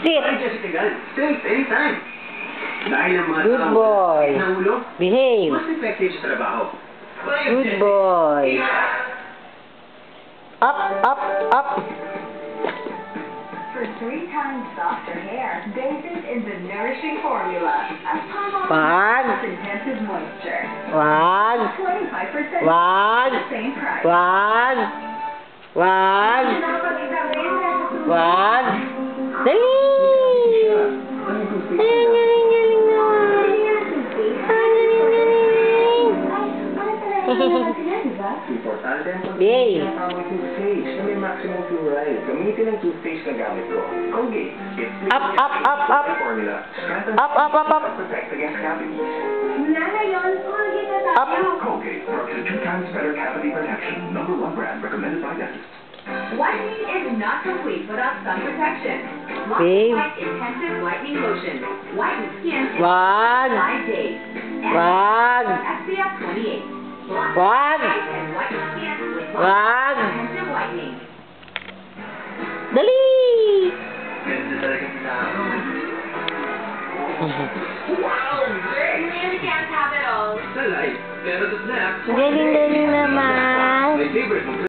Sit. Ay, Jessica Gal. Safe, anytime. Dahil ang mga Good tao boy. na ulo, Behave. mas effective sa trabaho. Good boy. Up, up, up. For 3 times softer hair, bathed in the nourishing formula of Palmolive Wag. intensive moisture. Wag. 25% Wag. same price. Wag. Wag. Wag. Dali. Galing, galing, galing naman. Importante ang Yay. pagkakas ng tamang toothpaste na may maximum fluoride. Gamitin ang toothpaste na gamit ko. Colgate. It's Up, up, up, up. formula. Strengthens Up, up, up, up. protect against cavities. Mula ngayon, Colgate na tayo. Up. Colgate for up to 2 times better cavity protection. #1 brand recommended by dentists. Whitening is not complete without sun protection. Babe. White Intensive Whitening Lotion. Whiten skin in Wag. 5 days. Wag. SPF 28. Block Wag. and whiten skin with Wag. Intensive Whitening. Dali. Ganda talaga ng tao. You really can't have it all. Sa life, pero the snacks. Galing, galing naman. My favorite.